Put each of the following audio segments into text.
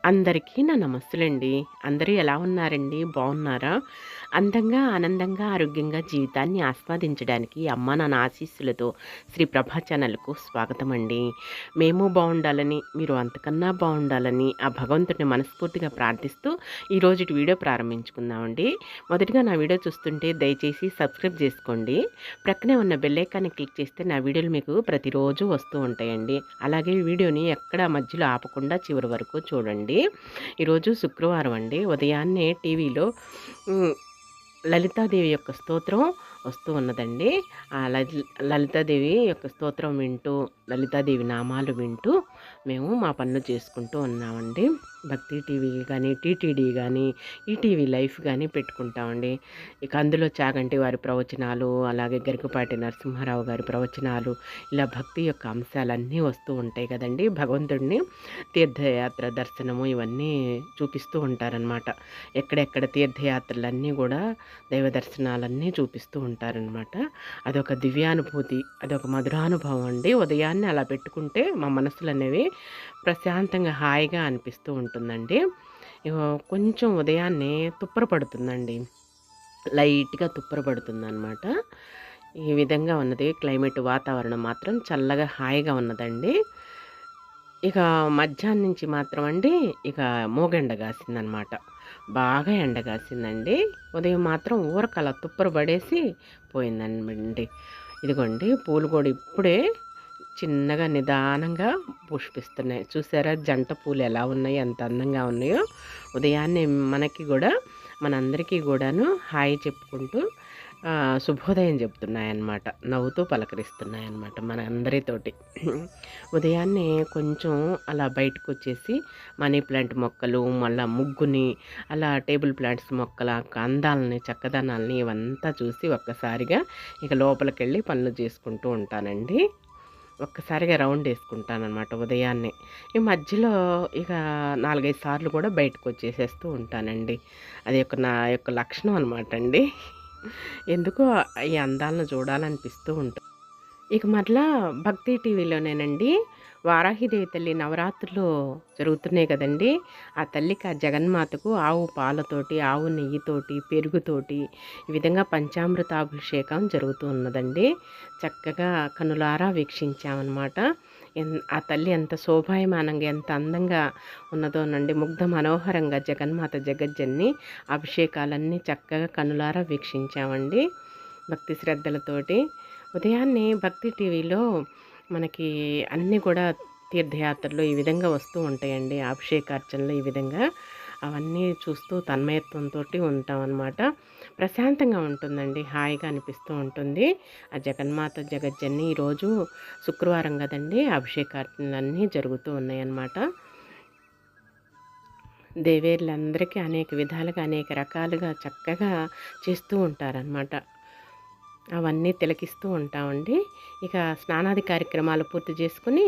అందరికీ నా నమస్సులండి. అందరూ ఎలా ఉన్నారండి? బావున్నారా? అందంగా, ఆనందంగా, ఆరోగ్యంగా జీవితాన్ని ఆస్వాదించడానికి అమ్మ నాన్న ఆశీస్సులతో శ్రీ ప్రభా ఛానల్‌కు స్వాగతమండి. మేము బావుండాలని, మీరు అంతకన్నా బావుండాలని ఆ భగవంతుడిని మనస్ఫూర్తిగా ప్రార్థిస్తూ ఈరోజుటి వీడియో ప్రారంభించుకుందామండి. మొదటిగా నా వీడియో చూస్తుంటే దయచేసి సబ్స్క్రైబ్ చేసుకోండి. ప్రక్కనే ఉన్న బెల్ ఐకాన్ని క్లిక్ చేస్తే నా వీడియోలు మీకు ప్రతిరోజు వస్తూ ఉంటాయండి. అలాగే వీడియోని ఎక్కడ మధ్యలో ఆపకుండా చివరి వరకు చూడండి. ఈరోజు శుక్రవారం అండి. ఉదయాన్నే టీవీలో హ్మ్. లలితాదేవి యొక్క స్తోత్రం వస్తూ ఉన్నదండి. ఆ లలితాదేవి యొక్క స్తోత్రం వింటూ, లలితాదేవి నామాలు వింటూ మేము మా పనులు చేసుకుంటూ ఉన్నామండి. భక్తి టీవీ కానీ, టీటీడీ కానీ, ఈటీవీ లైఫ్ కానీ పెట్టుకుంటామండి. ఇక అందులో చాగంటి వారి ప్రవచనాలు, అలాగే గరికపాటి నరసింహారావు గారి ప్రవచనాలు, ఇలా భక్తి యొక్క అంశాలన్నీ వస్తూ ఉంటాయి కదండీ. భగవంతుడిని తీర్థయాత్ర దర్శనము ఇవన్నీ చూపిస్తూ ఉంటారనమాట. ఎక్కడెక్కడ తీర్థయాత్రలన్నీ కూడా దైవ దర్శనాలన్నీ చూపిస్తూ ఉంటారనమాట. అదొక దివ్యానుభూతి, అదొక మధురానుభవం అండి. ఉదయాన్నే అలా పెట్టుకుంటే మా మనసులు అనేవి ప్రశాంతంగా హాయిగా అనిపిస్తూ ఉంటుందండి. కొంచెం ఉదయాన్నే తుప్పర పడుతుందండి. లైట్‌గా తుప్పర పడుతుందనమాట. ఈ విధంగా ఉన్నది క్లైమేట్, వాతావరణం మాత్రం చల్లగా హాయిగా ఉన్నదండి. ఇక మధ్యాహ్నం నుంచి మాత్రం అండి ఇక మూగెండ గాసిందనమాట. బాగా ఎండ గాసిందండి. ఉదయం మాత్రం ఊరకలా తుప్పరు పడేసి పోయిందనమండి. ఇదిగోండి పూలు కూడా ఇప్పుడే చిన్నగా నిదానంగా పుష్పిస్తున్నాయి. చూసారా జంట పూలు ఎలా ఉన్నాయో, ఎంత అందంగా ఉన్నాయో. ఉదయాన్నే మనకి గూడా, మనందరికీ గూడాను హాయ్ చెప్పుకుంటూ శుభోదయం చెప్తున్నాయన్నమాట. నవ్వుతూ పలకరిస్తున్నాయన్నమాట మన అందరితోటి. ఉదయాన్నే కొంచెం అలా బయటకొచ్చేసి మనీ ప్లాంట్ మొక్కలు, మళ్ళా ముగ్గుని, అలా టేబుల్ ప్లాంట్స్ మొక్కల అందాలని, చక్కదనాల్ని ఇవంతా చూసి ఒక్కసారిగా ఇక లోపలికెళ్ళి పనులు చేసుకుంటూ ఉంటానండి. ఒక్కసారిగా రౌండ్ వేసుకుంటాననమాట ఉదయాన్నే. ఈ మధ్యలో ఇక 4, 5 సార్లు కూడా బయటకొచ్చేసేస్తూ ఉంటానండి. అది నా యొక్క లక్షణం అనమాట అండి. ఎందుకో ఈ అందాలను చూడాలనిపిస్తూ ఉంటుంది. ఇక మరలా భక్తి టీవీలోనేనండి వారాహిదేవి తల్లి నవరాత్రులు జరుగుతున్నాయి కదండీ! ఆ తల్లికి, ఆ జగన్మాతకు ఆవు పాలతోటి, ఆవు నెయ్యితోటి, పెరుగుతోటి ఈ విధంగా పంచామృతాభిషేకం జరుగుతూ ఉన్నదండి. చక్కగా కనులారా వీక్షించామనమాట. ఆ తల్లి ఎంత శోభాయమానంగా, ఎంత అందంగా ఉన్నదోనండి. ముగ్ధ మనోహరంగా జగన్మాత జగజ్జన్ని అభిషేకాలన్నీ చక్కగా కనులారా వీక్షించామండి భక్తి శ్రద్ధలతోటి. ఉదయాన్నే భక్తి టీవీలో మనకి అన్నీ కూడా తీర్థయాత్రలు ఈ విధంగా వస్తూ ఉంటాయండి. అభిషేకార్చనలు ఈ విధంగా అవన్నీ చూస్తూ తన్మయత్వంతో ఉంటామన్నమాట. ప్రశాంతంగా ఉంటుందండి. హాయిగా అనిపిస్తూ ఉంటుంది. ఆ జగన్మాత జగజ్జన్ని ఈరోజు శుక్రవారం కదండి, అభిషేకార్చనలన్నీ జరుగుతూ ఉన్నాయన్నమాట. దేవేరులందరికీ అనేక విధాలుగా, అనేక రకాలుగా చక్కగా చేస్తూ ఉంటారనమాట. అవన్నీ తిలకిస్తూ ఉంటామండి. ఇక స్నానాది కార్యక్రమాలు పూర్తి చేసుకుని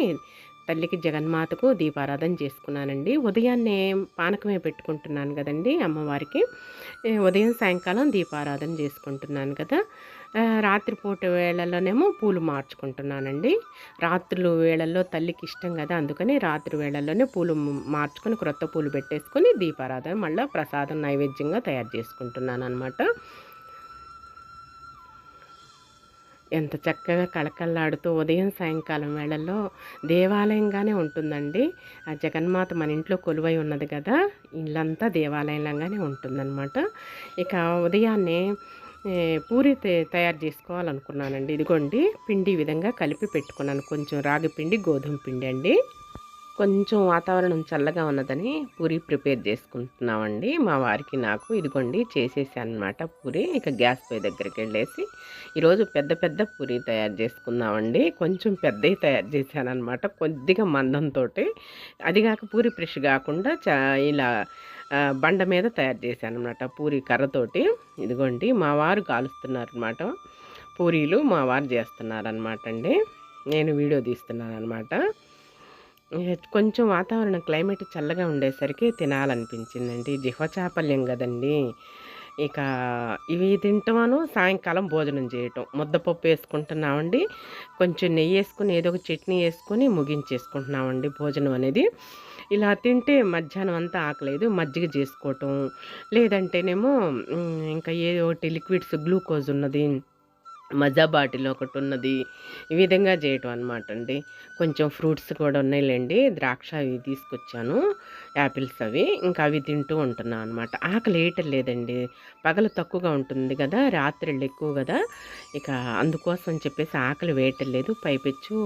తల్లికి జగన్మాతకు దీపారాధన చేసుకున్నానండి. ఉదయాన్నే పానకమే పెట్టుకుంటున్నాను కదండి అమ్మవారికి. ఉదయం సాయంకాలం దీపారాధన చేసుకుంటున్నాను కదా. రాత్రిపూట వేళల్లోనేమో పూలు మార్చుకుంటున్నానండి. రాత్రులు వేళల్లో తల్లికి ఇష్టం కదా, అందుకని రాత్రి వేళల్లోనే పూలు మార్చుకొని క్రొత్త పూలు పెట్టేసుకొని దీపారాధన మళ్ళీ ప్రసాదం నైవేద్యంగా తయారు చేసుకుంటున్నాను అనమాట. ఎంత చక్కగా కళకళలాడుతూ ఉదయం సాయంకాలం వేళల్లో దేవాలయంగానే ఉంటుందండి. ఆ జగన్మాత మన ఇంట్లో కొలువై ఉన్నది కదా, ఇల్లంతా దేవాలయంలాగానే ఉంటుందన్నమాట. ఇక ఉదయాన్నే పూరి తయారు చేసుకోవాలనుకున్నానండి. ఇదిగోండి పిండి ఈ విధంగా కలిపి పెట్టుకున్నాను. కొంచెం రాగి పిండి, గోధుమ పిండి అండి. కొంచెం వాతావరణం చల్లగా ఉన్నదని పూరి ప్రిపేర్ చేసుకుంటున్నామండి మా వారికి నాకు. ఇదిగోండి చేసేసానమాట పూరి. ఇక గ్యాస్ పొయ్యి దగ్గరికి వెళ్ళేసి ఈరోజు పెద్ద పెద్ద పూరి తయారు చేసుకుందామండి. కొంచెం పెద్దవి తయారు చేశానమాట, కొద్దిగా మందంతో. అదిగాక పూరి ఫ్రెష్ కాకుండా ఇలా బండ మీద తయారు చేశానమాట పూరి కర్రతోటి. ఇదిగోండి మా వారు కాలుస్తున్నారనమాట పూరీలు, మా వారు చేస్తున్నారనమాట అండి. నేను వీడియో తీస్తున్నాను అనమాట. కొంచెం వాతావరణం క్లైమేట్ చల్లగా ఉండేసరికి తినాలనిపించిందండి. జిహ్వ చాపల్యం కదండీ! ఇక ఇవి తింటాను, సాయంకాలం భోజనం చేయటం. ముద్దపప్పు వేసుకుంటున్నామండి. కొంచెం నెయ్యి వేసుకొని ఏదో ఒక చట్నీ వేసుకొని ముగించేసుకుంటున్నామండి భోజనం అనేది. ఇలా తింటే మధ్యాహ్నం అంతా ఆకలేదు. మజ్జిగ చేసుకోవటం, లేదంటేనేమో ఇంకా ఏదో ఒకటి లిక్విడ్స్ గ్లూకోజ్ ఉన్నది, మజా బాటిల్ ఒకటున్నది. ఈ విధంగా చేయటం అనమాట అండి. కొంచెం ఫ్రూట్స్ కూడా ఉన్నాయిలెండి. ద్రాక్ష అవి తీసుకొచ్చాను. యాపిల్స్ అవి. ఇంకా అవి తింటూ ఉంటున్నా అనమాట. ఆకలి వేయటం లేదండి. పగలు తక్కువగా ఉంటుంది కదా! రాత్రిళ్ళు ఎక్కువ కదా! ఇక అందుకోసం అని చెప్పేసి ఆకలి వేయటం లేదు. పైపెచ్చు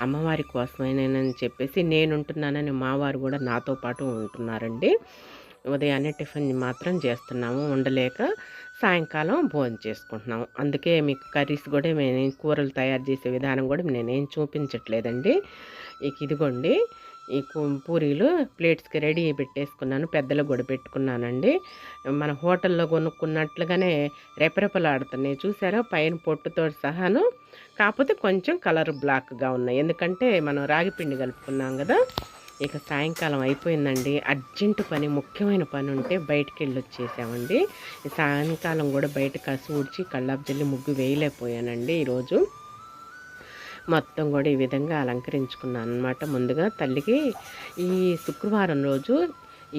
అమ్మవారి కోసమేనని చెప్పేసి నేనుంటున్నానని మా వారు కూడా నాతో పాటు ఉంటున్నారండి. ఉదయాన్నే టిఫిన్ మాత్రం చేస్తున్నాము ఉండలేక. సాయంకాలం భోజనం చేసుకుంటున్నాము. అందుకే మీకు కర్రీస్ కూడా నేను కూరలు తయారు చేసే విధానం కూడా నేనేం చూపించట్లేదండి. ఇక ఇదిగోండి ఈ పూరీలు ప్లేట్స్కి రెడీ పెట్టేసుకున్నాను. పెద్దలకు కూడా పెట్టుకున్నానండి. మన హోటల్లో కొనుక్కున్నట్లుగానే రెపరెపలాడుతున్నాయి చూసారా, పైన పొట్టుతో సహాను. కాకపోతే కొంచెం కలర్ బ్లాక్గా ఉన్నాయి, ఎందుకంటే మనం రాగి పిండి కలుపుకున్నాం కదా. ఇక సాయంకాలం అయిపోయిందండి. అర్జెంటు పని, ముఖ్యమైన పని ఉంటే బయటికి వెళ్ళి వచ్చేసామండి. సాయంకాలం కూడా బయట కసు ఊడ్చి కళ్ళాపు జల్లి ముగ్గు వేయలేకపోయానండి ఈరోజు. మొత్తం కూడా ఈ విధంగా అలంకరించుకున్నాను అనమాట. ముందుగా తల్లికి ఈ శుక్రవారం రోజు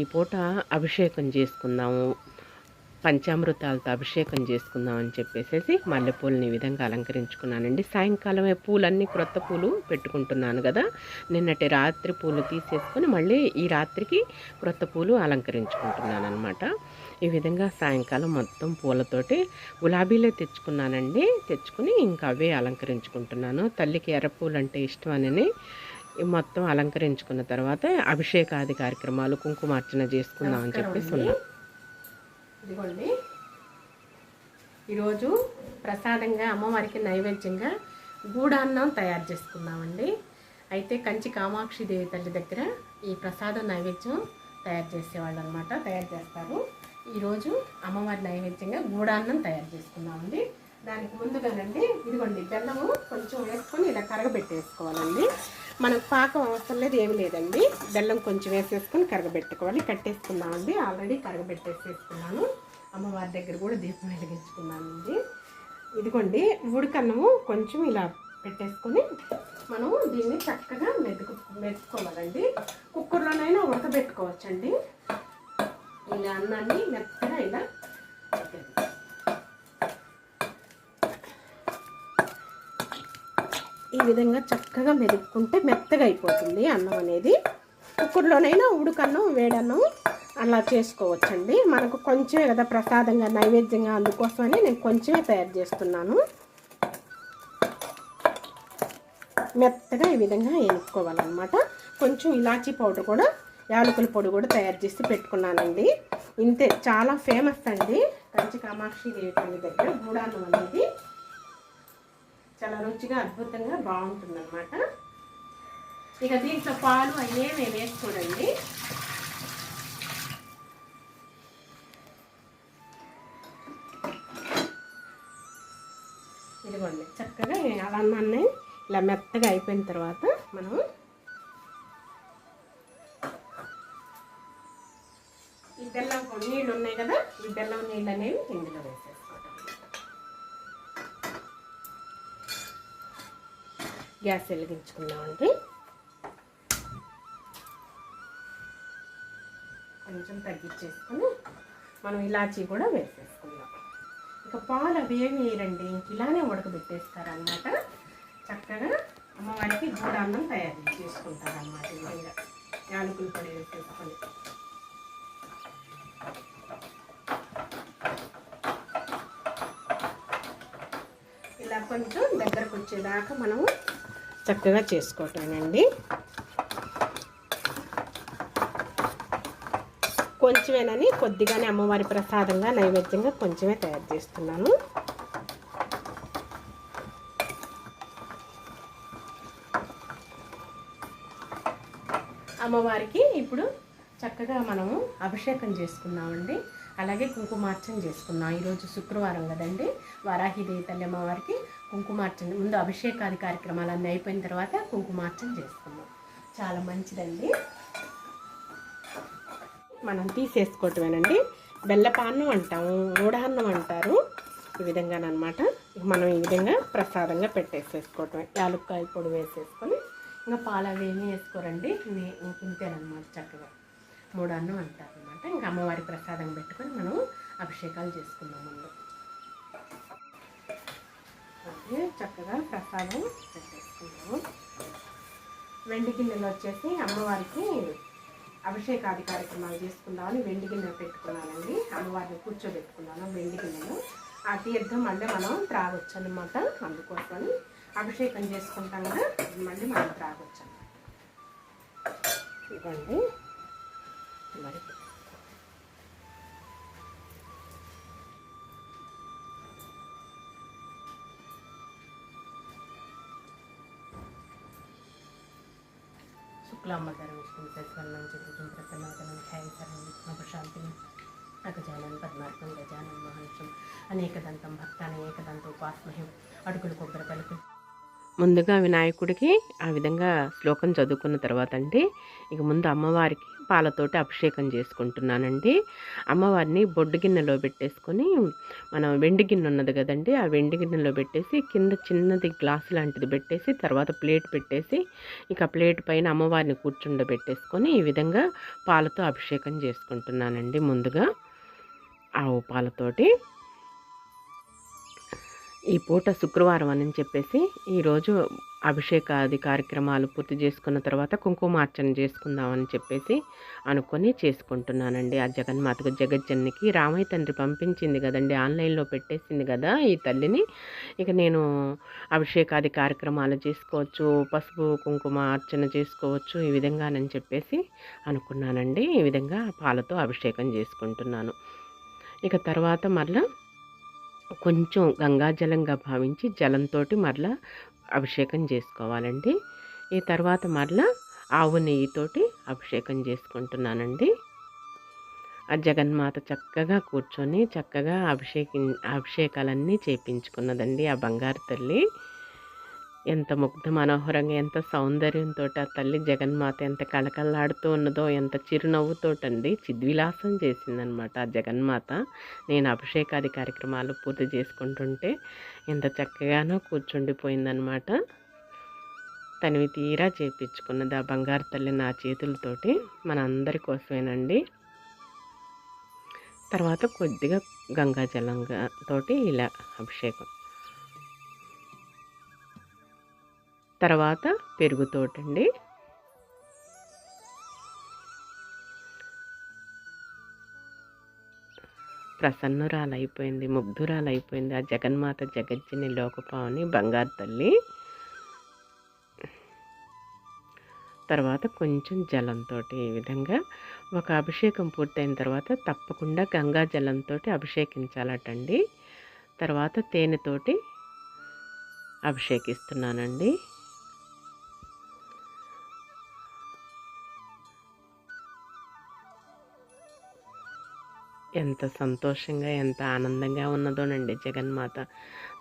ఈ పూట అభిషేకం చేసుకుందాము, పంచామృతాలతో అభిషేకం చేసుకుందామని చెప్పేసి మల్లెపూలని ఈ విధంగా అలంకరించుకున్నానండి. సాయంకాలమే పూలన్నీ క్రొత్త పూలు పెట్టుకుంటున్నాను కదా. నిన్నటి రాత్రి పూలు తీసేసుకొని మళ్ళీ ఈ రాత్రికి క్రొత్త పూలు అలంకరించుకుంటున్నాను అనమాట. ఈ విధంగా సాయంకాలం మొత్తం పూలతోటి గులాబీలే తెచ్చుకున్నానండి. తెచ్చుకుని ఇంకా అవే అలంకరించుకుంటున్నాను. తల్లికి ఎర్రపూలు అంటే ఇష్టం అని మొత్తం అలంకరించుకున్న తర్వాత అభిషేకాది కార్యక్రమాలు, కుంకుమార్చన చేసుకుందామని చెప్పేసి ఉన్నాం. ఇదిగోండి ఈరోజు ప్రసాదంగా అమ్మవారికి నైవేద్యంగా గూడాన్నం తయారు చేసుకున్నామండి. అయితే కంచి కామాక్షి దేవి తల్లి దగ్గర ఈ ప్రసాదం నైవేద్యం తయారు చేసేవాళ్ళు అనమాట, తయారు చేస్తారు. ఈరోజు అమ్మవారి నైవేద్యంగా గూడాన్నం తయారు చేసుకున్నామండి. దానికి ముందుగానండి ఇదిగోండి బెల్లము కొంచెం వేసుకొని ఇలా కరగబెట్టేసుకోవాలండి. మనకు పాకం అవసరం లేదు, ఏమి లేదండి. బెల్లం కొంచెం వేసేసుకొని కరగబెట్టుకోవాలి. కట్టేసుకున్నామండి, ఆల్రెడీ కరగబెట్టేసేసుకున్నాను. అమ్మవారి దగ్గర కూడా దీపం వెలిగించుకున్నానండి. ఇదిగోండి ఉడికన్నము కొంచెం ఇలా పెట్టేసుకొని మనము దీన్ని చక్కగా మెతుక్కోవాలండి. కుక్కర్లోనైనా ఉడకబెట్టుకోవచ్చండి. ఇలా అన్నాన్ని మెత్తగా ఇలా ఈ విధంగా చక్కగా మెదుపుకుంటే మెత్తగా అయిపోతుంది అన్నం అనేది. కుక్కర్లోనైనా ఉడుకన్నం, వేడన్నం అలా చేసుకోవచ్చండి. మనకు కొంచెమే కదా ప్రసాదంగా నైవేద్యంగా, అందుకోసమని నేను కొంచెమే తయారు చేస్తున్నాను. మెత్తగా ఈ విధంగా వేసుకోవాలన్నమాట. కొంచెం ఇలాచీ పౌడర్ కూడా, యాలకుల పొడి కూడా తయారు చేసి పెట్టుకున్నానండి. ఇంతే, చాలా ఫేమస్ అండి కంచి కామాక్షి దేవి తల్లి దగ్గర గూడాన్నం అనేది. చాలా రుచిగా అద్భుతంగా బాగుంటుంది అనమాట. ఇక దీంట్లో పాలు అయ్యేమే వేసుకోరండి. ఇదిగోండి చక్కగా అలా అన్నాన్ని ఇలా మెత్తగా అయిపోయిన తర్వాత మనం ఈ బెల్లం నీళ్ళు ఉన్నాయి కదా, ఈ బెల్లం నీళ్ళు అనేవి ఇందులో వేసేసుకోవటం. గ్యాస్ వెలిగించుకున్నామండి. కొంచెం తగ్గించేసుకొని మనం ఇలాచీ కూడా వేసేసుకుందాం. ఇక పాలు అవి ఏమి వేయరండి, ఇలానే ఉడకబెట్టేస్తారనమాట. చక్కగా అమ్మవారికి గూడాన్నం తయారు చేసుకుంటారనమాట. ఈ విధంగా యాలకుల పొడి వేసేసుకొని ఇలా కొంచెం దగ్గరకు వచ్చేదాకా మనము చక్కగా చేసుకోవటమేనండి. కొంచెమేనని కొద్దిగానే అమ్మవారి ప్రసాదంగా నైవేద్యంగా కొంచెమే తయారు చేస్తున్నాను. అమ్మవారికి ఇప్పుడు చక్కగా మనము అభిషేకం చేసుకున్నామండి. అలాగే కుంకుమార్చన చేసుకున్నాం. ఈరోజు శుక్రవారం కదండి, వారాహిదేవి తల్లి అమ్మవారికి కుంకుమార్చన, ముందు అభిషేకాది కార్యక్రమాలన్నీ అయిపోయిన తర్వాత కుంకుమార్చన చేసుకున్నాం. చాలా మంచిదండి. మనం తీసేసుకోవటమేనండి. బెల్లపాన్నం అంటాము, గూడాన్నం అంటారు. ఈ విధంగానమాట మనం ఈ విధంగా ప్రసాదంగా పెట్టేసేసుకోవటమే. యాలక్కాయ పొడి వేసేసుకొని ఇంకా పాలు అవి ఏమీ వేసుకోరండి. ఇంతేనమాట చక్కగా 3 అన్నం అంటారనమాట. ఇంకా అమ్మవారి ప్రసాదం పెట్టుకొని మనం అభిషేకాలు చేసుకున్నాం ముందు. అదే చక్కగా ప్రసాదం పెట్టేసుకున్నాము. వెండి గిన్నెలు వచ్చేసి అమ్మవారికి అభిషేకాది కార్యక్రమాలు చేసుకుందామని వెండి గిన్నెలు పెట్టుకున్నానండి. అమ్మవారిని కూర్చోబెట్టుకున్నాను వెండి గిన్నెలు. ఆ తీర్థం మళ్ళీ మనం త్రాగొచ్చు అనమాట. అందుకోసమని అభిషేకం చేసుకుంటాం కదా, మళ్ళీ మనం త్రాగొచ్చు అన్నమాట. ఇవ్వండి మరి శుక్లాంబరధరం విష్ణుం శశివర్ణం చతుర్భుజం ప్రసన్నవదనం ఛాయాశరణం విష్ణుపశాంతిని అగజానన్ పద్మార్కం గజానన్ మహర్షం అనేకదంతం భక్తాన్ని ఏకదంతోపాస్మహ్యం అడుగులు కొబ్బరికలకు. ముందుగా వినాయకుడికి ఆ విధంగా శ్లోకం చదువుకున్న తర్వాత అండి, ఇక ముందు అమ్మవారికి పాలతోటి అభిషేకం చేసుకుంటున్నానండి. అమ్మవారిని బొడ్డు గిన్నెలో పెట్టేసుకొని, మనం వెండి గిన్నె ఉన్నది కదండి, ఆ వెండి గిన్నెలో పెట్టేసి కింద చిన్నది గ్లాస్ లాంటిది పెట్టేసి తర్వాత ప్లేట్ పెట్టేసి, ఇక ప్లేట్ పైన అమ్మవారిని కూర్చుండబెట్టేసుకొని ఈ విధంగా పాలతో అభిషేకం చేసుకుంటున్నానండి. ముందుగా ఆవు పాలతోటి. ఈ పూట శుక్రవారం అని చెప్పేసి ఈరోజు అభిషేకాది కార్యక్రమాలు పూర్తి చేసుకున్న తర్వాత కుంకుమార్చన చేసుకుందామని చెప్పేసి అనుకొని చేసుకుంటున్నానండి. ఆ జగన్మాతకు జగజ్జన్నికి రామయ్య తండ్రి పంపించింది కదండి, ఆన్లైన్లో పెట్టేసింది కదా ఈ తల్లిని. ఇక నేను అభిషేకాది కార్యక్రమాలు చేసుకోవచ్చు, పసుపు కుంకుమ అర్చన చేసుకోవచ్చు ఈ విధంగానని చెప్పేసి అనుకున్నానండి. ఈ విధంగా పాలతో అభిషేకం చేసుకుంటున్నాను. ఇక తర్వాత మరలా కొంచెం గంగాజలంగా భావించి జలంతో మరలా అభిషేకం చేసుకోవాలండి. ఈ తర్వాత మరలా ఆవు నెయ్యితోటి అభిషేకం చేసుకుంటున్నానండి. ఆ జగన్మాత చక్కగా కూర్చొని చక్కగా అభిషేకాలన్నీ చేయించుకున్నదండి ఆ బంగారు తల్లి. ఎంత ముగ్ధ మనోహరంగా, ఎంత సౌందర్యంతో ఆ తల్లి జగన్మాత ఎంత కళకళలాడుతూ ఉన్నదో, ఎంత చిరునవ్వుతోటండి చిద్విలాసం చేసిందనమాట ఆ జగన్మాత. నేను అభిషేకాది కార్యక్రమాలు పూర్తి చేసుకుంటుంటే ఎంత చక్కగానో కూర్చుండిపోయిందనమాట. తనివి తీరా చేయించుకున్నది ఆ బంగారు తల్లి నా చేతులతోటి, మన అందరి కోసమేనండి. తర్వాత కొద్దిగా గంగాజలంగా తోటి ఇలా అభిషేకం. తర్వాత పెరుగుతోటండి. ప్రసన్నురాలైపోయింది, ముగ్ధురాలైపోయింది ఆ జగన్మాత జగజ్జని లోకపావని బంగారు తల్లి. తర్వాత కొంచెం జలంతో ఈ విధంగా ఒక అభిషేకం పూర్తయిన తర్వాత తప్పకుండా గంగా జలంతో అభిషేకించాలటండి. తర్వాత తేనెతోటి అభిషేకిస్తున్నానండి. ఎంత సంతోషంగా ఎంత ఆనందంగా ఉన్నదోనండి జగన్మాత.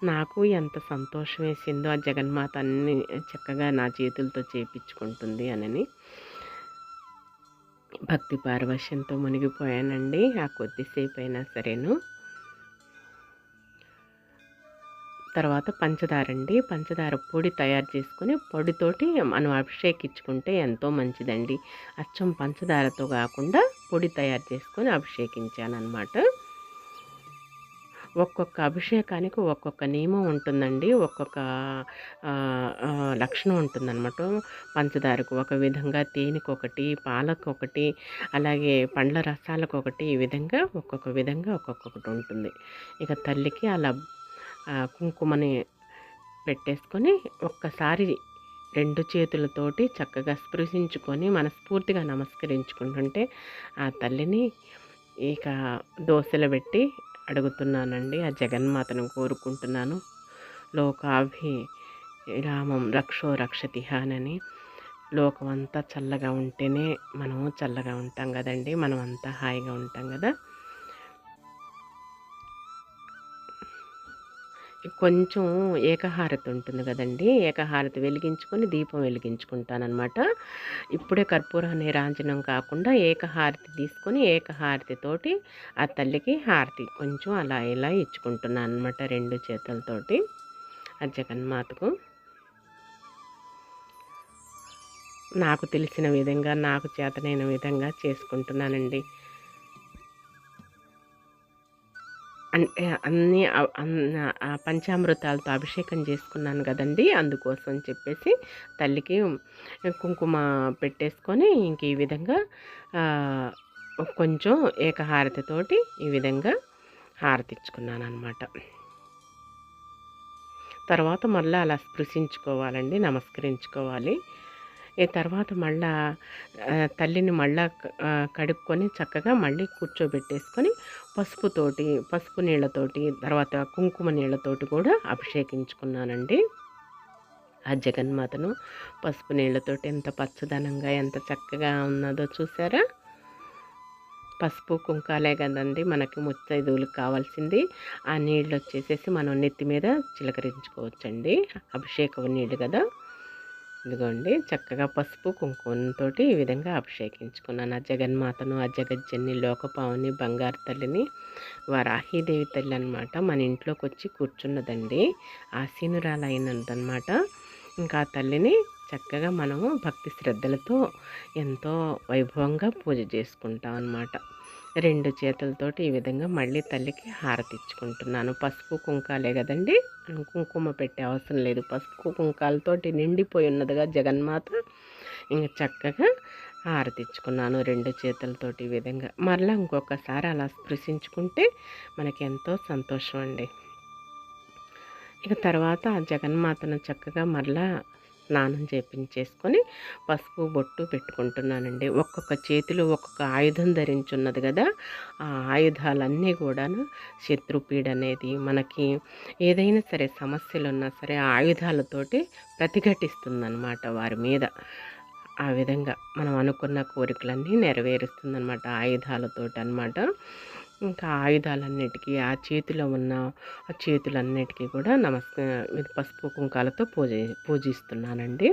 నాకు ఎంత సంతోషం వేసిందో ఆ జగన్మాత అన్ని చక్కగా నా చేతులతో చేయించుకుంటుంది అని భక్తి పారవశ్యంతో మునిగిపోయానండి ఆ కొద్దిసేపు అయినా సరేను. తర్వాత పంచదారండి, పంచదార పొడి తయారు చేసుకొని పొడితోటి మనం అభిషేకించుకుంటే ఎంతో మంచిదండి. అచ్చం పంచదారతో కాకుండా పొడి తయారు చేసుకొని అభిషేకించానమాట. ఒక్కొక్క అభిషేకానికి ఒక్కొక్క నియమం ఉంటుందండి, ఒక్కొక్క లక్షణం ఉంటుందన్నమాట. పంచదారకు ఒక విధంగా, తేనెకొకటి, పాలకొకటి, అలాగే పండ్ల రసాలకొకటి, ఈ విధంగా ఒక్కొక్కటి ఉంటుంది. ఇక తల్లికి అలా కుంకుమని పెట్టేసుకొని ఒక్కసారి 2 చేతులతోటి చక్కగా స్పృశించుకొని మనస్ఫూర్తిగా నమస్కరించుకుంటుంటే ఆ తల్లిని ఇక దోశలు పెట్టి అడుగుతున్నానండి. ఆ జగన్మాతను కోరుకుంటున్నాను. లోకాభిరామం రక్షో రక్షతి అని. లోకం అంతా చల్లగా ఉంటేనే మనము చల్లగా ఉంటాం కదండి, మనం అంతా హాయిగా ఉంటాం కదా. కొంచెం ఏకహారతి ఉంటుంది కదండి, ఏకహారతి వెలిగించుకొని దీపం వెలిగించుకుంటానమాట. ఇప్పుడే కర్పూర నీరాంజనం కాకుండా ఏకహారతి తీసుకొని ఏకహారతితోటి ఆ తల్లికి హారతి కొంచెం అలా ఇలా ఇచ్చుకుంటున్నాను అనమాట 2 చేతులతోటి ఆ జగన్మాతకు. నాకు తెలిసిన విధంగా, నాకు చేతనైన విధంగా చేసుకుంటున్నానండి. అంటే అన్నీ పంచామృతాలతో అభిషేకం చేసుకున్నాను గదండీ! అందుకోసం చెప్పేసి తల్లికి కుంకుమ పెట్టేసుకొని ఇంక ఈ విధంగా ఆహ్, కొంచెం ఏకహారతితోటి ఈ విధంగా హారతిచ్చుకున్నాననమాట. తర్వాత మళ్ళా అలా స్పృశించుకోవాలండి, నమస్కరించుకోవాలి. ఈ తర్వాత మళ్ళా తల్లిని మళ్ళా కడుక్కొని చక్కగా మళ్ళీ కూర్చోబెట్టేసుకొని పసుపు నీళ్ళతోటి, తర్వాత కుంకుమ నీళ్ళతోటి కూడా అభిషేకించుకున్నానండి. ఆ జగన్మాతను పసుపు నీళ్ళతోటి ఎంత పచ్చదనంగా, ఎంత చక్కగా ఉన్నదో చూసారా? పసుపు, కుంకాలే కదండీ మనకి ముత్తైదువులకు కావాల్సింది. ఆ నీళ్ళొచ్చేసేసి మనం నెత్తి మీద చిలకరించుకోవచ్చండి. అభిషేకం నీళ్ళు కదా! ఇదిగోండి చక్కగా పసుపు, కుంకుమతోటి ఈ విధంగా అభిషేకించుకున్నాను. ఆ జగన్మాతను, ఆ జగజ్జన్ని, లోకపావని, బంగారు తల్లిని, వరాహీదేవి తల్లి అనమాట. మన ఇంట్లోకొచ్చి కూర్చున్నదండి. ఆసీనురాలైనదనమాట. ఇంకా ఆ తల్లిని చక్కగా మనము భక్తి శ్రద్ధలతో ఎంతో వైభవంగా పూజ చేసుకుంటాం అన్నమాట. 2 చేతులతోటి ఈ విధంగా మళ్ళీ తల్లికి హారతిచ్చుకుంటున్నాను. పసుపు, కుంకాలే కదండీ! కుంకుమ పెట్టే అవసరం లేదు. పసుపు, కుంకాలతోటి నిండిపోయి ఉన్నదిగా జగన్మాత. ఇంక చక్కగా హారతిచ్చుకున్నాను 2 చేతులతోటి ఈ విధంగా. మరలా ఇంకొకసారి అలా స్పృశించుకుంటే మనకెంతో సంతోషం అండి. ఇక తర్వాత ఆ జగన్మాతను చక్కగా మరలా స్నానం చేపించేసుకొని పసుపు బొట్టు పెట్టుకుంటున్నానండి. ఒక్కొక్క చేతిలో ఒక్కొక్క ఆయుధం ధరించున్నది కదా! ఆ ఆయుధాలన్నీ కూడాను శత్రుపీడ అనేది మనకి ఏదైనా సరే సమస్యలున్నా సరే ఆ ఆయుధాలతోటి ప్రతిఘటిస్తుందన్నమాట వారి మీద. ఆ విధంగా మనం అనుకున్న కోరికలన్నీ నెరవేరుస్తుందన్నమాట ఆయుధాలతోటనమాట. ఇంకా ఆయుధాలన్నిటికీ ఆ చేతిలో ఉన్న ఆ చేతులన్నిటికీ కూడా పసుపు కుంకాలతో పూజిస్తున్నానండి.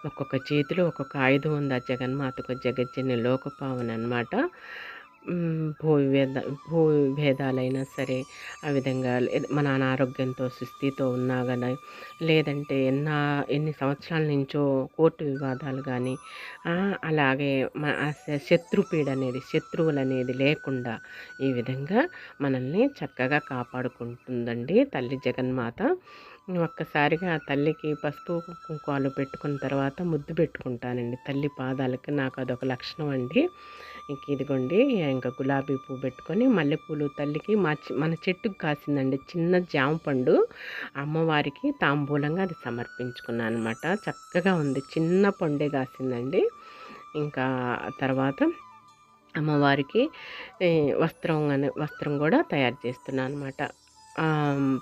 ఒక్కొక్క చేతిలో ఒక్కొక్క ఆయుధం ఉంది ఆ జగన్మాతకు. జగజ్జని లోకపావని అనమాట. భూ భేదాలైనా సరే ఆ విధంగా మన అనారోగ్యంతో సుస్థితో ఉన్నా కానీ, లేదంటే ఎన్ని సంవత్సరాల నుంచో కోర్టు వివాదాలు కానీ, అలాగే శత్రుపీడ అనేది, శత్రువులనేది లేకుండా ఈ విధంగా మనల్ని చక్కగా కాపాడుకుంటుందండి తల్లి జగన్మాత. ఒక్కసారిగా తల్లికి పసుపు కుంకుమలు పెట్టుకున్న తర్వాత ముద్దు పెట్టుకుంటానండి తల్లి పాదాలకి. నాకు అదొక లక్షణం అండి. ఇంక ఇదిగోండి ఇంకా గులాబీ పువ్వు పెట్టుకొని మల్లెపూలు తల్లికి మన చెట్టుకు కాసిందండి చిన్న జామ పండు. అమ్మవారికి తాంబూలంగా అది సమర్పించుకున్నాను అనమాట. చక్కగా ఉంది, చిన్న పండే కాసిందండి. ఇంకా తర్వాత అమ్మవారికి వస్త్రం కూడా తయారు చేస్తున్నాను అనమాట.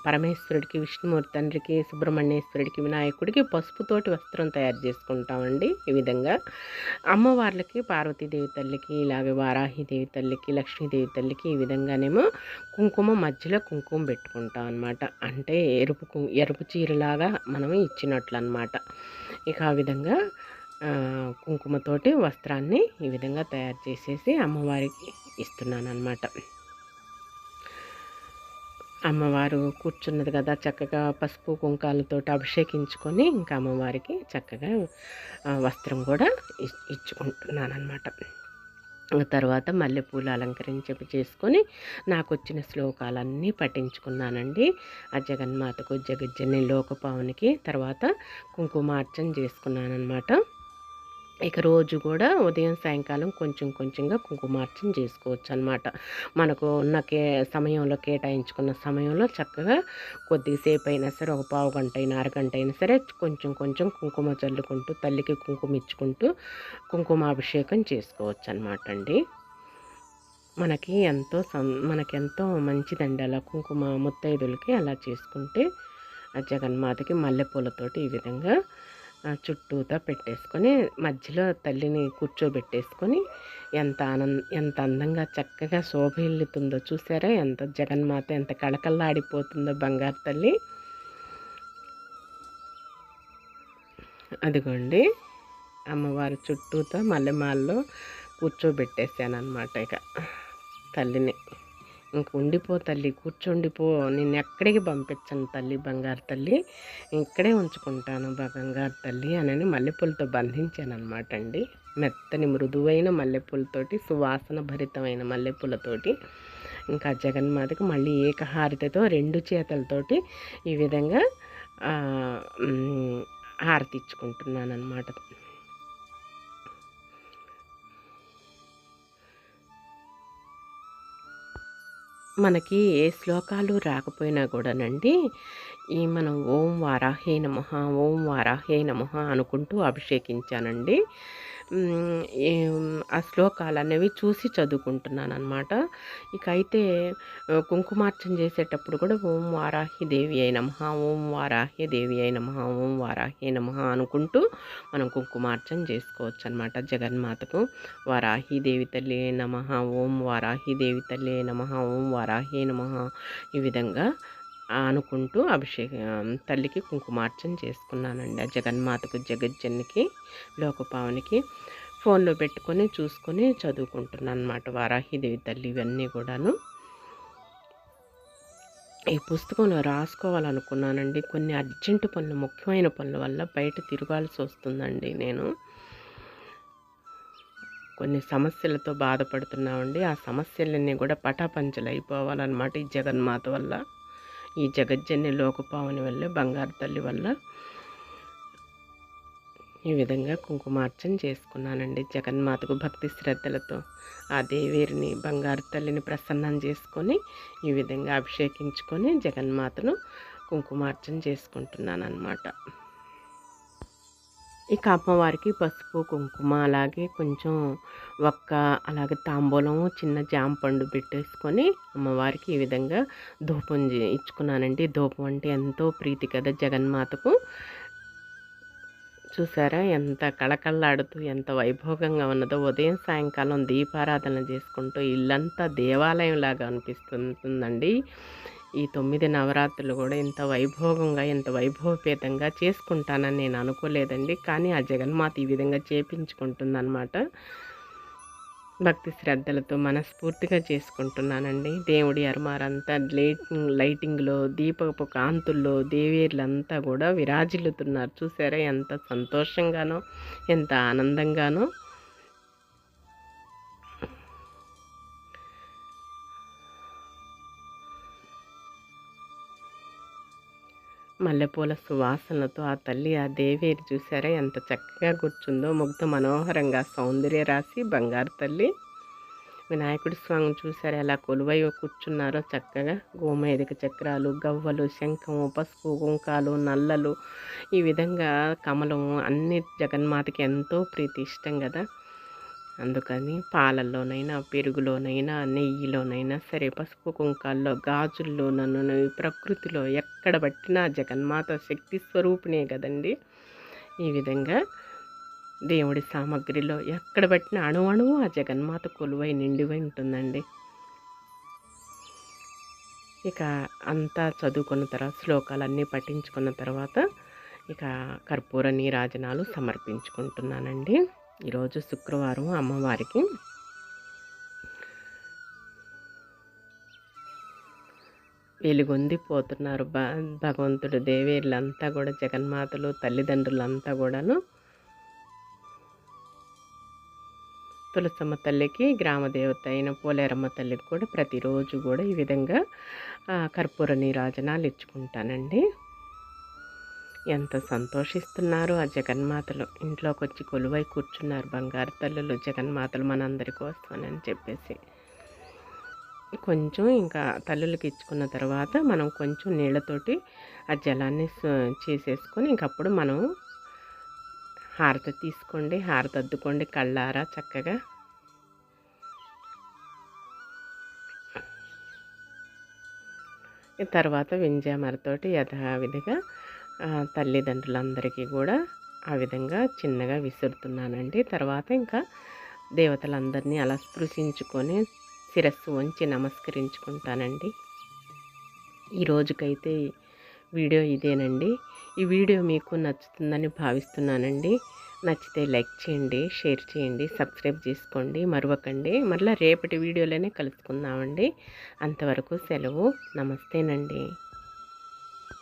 పరమేశ్వరుడికి, విష్ణుమూర్తి తండ్రికి, సుబ్రహ్మణ్యేశ్వరుడికి, వినాయకుడికి పసుపుతోటి వస్త్రం తయారు చేసుకుంటామండి ఈ విధంగా. అమ్మవార్లకి పార్వతీదేవి తల్లికి, ఇలాగే వారాహిదేవి తల్లికి, లక్ష్మీదేవి తల్లికి ఈ విధంగానేమో కుంకుమ మధ్యలో కుంకుమ పెట్టుకుంటాం అనమాట. అంటే ఎరుపు చీరలాగా మనం ఇచ్చినట్లు అనమాట. ఇక ఆ విధంగా కుంకుమతోటి వస్త్రాన్ని ఈ విధంగా తయారు చేసేసి అమ్మవారికి ఇస్తున్నాను అనమాట. అమ్మవారు కూర్చున్నది కదా, చక్కగా పసుపు కుంకాలతోటి అభిషేకించుకొని ఇంకా అమ్మవారికి చక్కగా వస్త్రం కూడా ఇచ్చుకుంటున్నానమాట. తర్వాత మల్లెపూలు చేసుకొని నాకు వచ్చిన శ్లోకాలన్నీ పఠించుకున్నానండి. ఆ జగన్మాతకు, జగజ్జని లోకపావనికి తర్వాత కుంకుమార్చన చేసుకున్నానమాట. ఇక రోజు కూడా ఉదయం సాయంకాలం కొంచెం కొంచెంగా కుంకుమార్చన చేసుకోవచ్చు అనమాట. మనకు ఉన్న సమయంలో కేటాయించుకున్న సమయంలో చక్కగా కొద్దిసేపు అయినా సరే, ఒక పావు గంట అయినా అరగంట అయినా సరే కొంచెం కొంచెం కుంకుమ చల్లుకుంటూ తల్లికి కుంకుమ ఇచ్చుకుంటూ కుంకుమాభిషేకం చేసుకోవచ్చు అనమాట అండి. మనకెంతో మంచిదండి అలా కుంకుమ ముత్తైదులకి అలా చేసుకుంటే. ఆ జగన్మాతకి మల్లెపూలతోటి ఈ విధంగా చుట్టూతా పెట్టేసుకొని మధ్యలో తల్లిని కూర్చోబెట్టేసుకొని ఎంత అందంగా చక్కగా శోభిల్లుతుందో చూసారా? ఎంత జగన్మాత ఎంత కళకళలాడిపోతుందో బంగారు తల్లి. అదిగోండి అమ్మవారి చుట్టూతా మల్లెమాలలో కూర్చోబెట్టేసాను అనమాట ఇక తల్లిని. ఇంక ఉండిపో తల్లి, కూర్చుండిపో, నిన్ను ఎక్కడికి పంపించను తల్లి, బంగారు తల్లి, ఇక్కడే ఉంచుకుంటాను బంగారు తల్లి అని మల్లెపూలతో బంధించానమాట అండి. మెత్తని మృదువైన మల్లెపూలతోటి, సువాసన భరితమైన మల్లెపూలతోటి ఇంకా జగన్మాతకు మళ్ళీ ఏకహారతితో 2 చేతులతోటి ఈ విధంగా హారతి ఇచ్చుకుంటున్నానమాట. మనకి ఏ శ్లోకాలు రాకపోయినా కూడానండి, మనం ఓం వారాహే నమః, ఓం వారాహే నమః అనుకుంటూ అభిషేకించానండి. ఆ శ్లోకాలు అనేవి చూసి చదువుకుంటున్నానమాట. ఇక అయితే కుంకుమార్చన చేసేటప్పుడు కూడా ఓం వారాహి దేవి అయి నమః, ఓం వారాహి దేవి అయి నమః, ఓం వారాహి నమః అనుకుంటూ మనం కుంకుమార్చన చేసుకోవచ్చు అనమాట. జగన్మాతకు వారాహి దేవి తల్లి నమః, ఓం వారాహి దేవి తల్లి నమః, ఓం వారాహి నమః ఈ విధంగా అనుకుంటూ తల్లికి కుంకుమార్చన చేసుకున్నానండి. ఆ జగన్మాతకు, జగజ్జన్నికి, లోకపావనికి ఫోన్లో పెట్టుకొని చూసుకొని చదువుకుంటున్నాను అనమాట. వారాహిదేవి తల్లి ఇవన్నీ కూడాను ఈ పుస్తకంలో రాసుకోవాలనుకున్నానండి. కొన్ని అర్జెంటు పనులు, ముఖ్యమైన పనుల వల్ల బయట తిరగాల్సి వస్తుందండి. నేను కొన్ని సమస్యలతో బాధపడుతున్నామండి. ఆ సమస్యలన్నీ కూడా పటాపంచలు అయిపోవాలన్నమాట ఈ జగన్మాత వల్ల, ఈ జగజ్జన్య లోకపావని వల్ల, బంగారు తల్లి వల్ల ఈ విధంగా కుంకుమార్చన చేసుకున్నానండి. జగన్మాతకు భక్తి శ్రద్ధలతో ఆ దేవేరిని, బంగారు తల్లిని ప్రసన్నం చేసుకొని ఈ విధంగా అభిషేకించుకొని జగన్మాతను కుంకుమార్చన చేసుకుంటున్నానమాట. ఇక అమ్మవారికి పసుపు, కుంకుమ, అలాగే కొంచెం అలాగే తాంబూలం, చిన్న జాంపండు పెట్టేసుకొని అమ్మవారికి ఈ విధంగా ధూపం ఇచ్చుకున్నానండి. ధూపం అంటే ఎంతో ప్రీతి కదా జగన్మాతకు. చూసారా ఎంత కళకళలాడుతూ, ఎంత వైభోగంగా ఉన్నదో. ఉదయం సాయంకాలం దీపారాధన చేసుకుంటూ ఇల్లంతా దేవాలయంలాగా అనిపిస్తుందండి. ఈ 9 నవరాత్రులు కూడా ఇంత వైభోగంగా, ఇంత వైభవపేతంగా చేసుకుంటానని నేను అనుకోలేదండి. కానీ ఆ జగన్మాత ఈ విధంగా చేపించుకుంటుందన్నమాట. భక్తి శ్రద్ధలతో మనస్ఫూర్తిగా చేసుకుంటున్నానండి. దేవుడి అర్మారంతా లైటింగ్లో, దీపపు కాంతుల్లో దేవేర్లంతా కూడా విరాజిల్లుతున్నారు. చూసారా ఎంత సంతోషంగానో, ఎంత ఆనందంగానో. మల్లెపూల సువాసనలతో ఆ తల్లి, ఆ దేవేరి చూసారా ఎంత చక్కగా కూర్చుందో. ముగ్ధ మనోహరంగా సౌందర్య రాశి బంగారు తల్లి. వినాయకుడి స్వామిని చూసారా ఎలా కొలువై కూర్చున్నారో చక్కగా. గోమేధిక చక్రాలు, గవ్వలు, శంఖము, పసుపు, కుంకాలు, నల్లలు ఈ విధంగా కమలము అన్ని జగన్మాతకి ఎంతో ప్రీతి ఇష్టం కదా. అందుకని పాలల్లోనైనా, పెరుగులోనైనా, నెయ్యిలోనైనా సరే, పసుపు కుంకాల్లో, గాజుల్లోనూ, ప్రకృతిలో ఎక్కడ పట్టినా జగన్మాత శక్తి స్వరూపిణే కదండి. ఈ విధంగా దేవుడి సామగ్రిలో ఎక్కడ పట్టిన అణువణువు ఆ జగన్మాత కొలువై నిండివై ఉంటుందండి. ఇక అంతా చదువుకున్న తర్వాత, శ్లోకాలన్నీ పఠించుకున్న తర్వాత ఇక కర్పూర నీరాజనాలు సమర్పించుకుంటున్నానండి. ఈరోజు శుక్రవారం అమ్మవారికి వెలుగొందిపోతున్నారు భగవంతుడు, దేవేర్లంతా కూడా, జగన్మాతలు, తల్లిదండ్రులంతా కూడాను. తులసమ్మ తల్లికి, గ్రామదేవత అయిన పోలేరమ్మ తల్లికి కూడా ప్రతిరోజు కూడా ఈ విధంగా కర్పూర నీరాజనాలు ఇచ్చుకుంటానండి. ఎంత సంతోషిస్తున్నారు ఆ జగన్మాతలు. ఇంట్లోకి వచ్చి కొలువై కూర్చున్నారు బంగారు తల్లులు, జగన్మాతలు మనందరి కోసమని చెప్పేసి. కొంచెం ఇంకా తల్లులకి ఇచ్చుకున్న తర్వాత మనం కొంచెం నీళ్ళతోటి ఆ జలాన్ని చేసేసుకొని ఇంకప్పుడు మనం హారతి తీసుకోండి, హారతి అద్దుకోండి కళ్ళారా చక్కగా. తర్వాత వింజామరతోటి యథావిధిగా తల్లిదండ్రులందరికీ కూడా ఆ విధంగా చిన్నగా విసురుతున్నానండి. తర్వాత ఇంకా దేవతలందరినీ అలా స్పృశించుకొని శిరస్సు వంచి నమస్కరించుకుంటానండి. ఈ రోజుకైతే వీడియో ఇదేనండి. ఈ వీడియో మీకు నచ్చుతుందని భావిస్తున్నానండి. నచ్చితే లైక్ చేయండి, షేర్ చేయండి, సబ్స్క్రైబ్ చేసుకోండి మరవకండి. మరలా రేపటి వీడియోలోనే కలుసుకుందామండి. అంతవరకు సెలవు. నమస్తేనండి.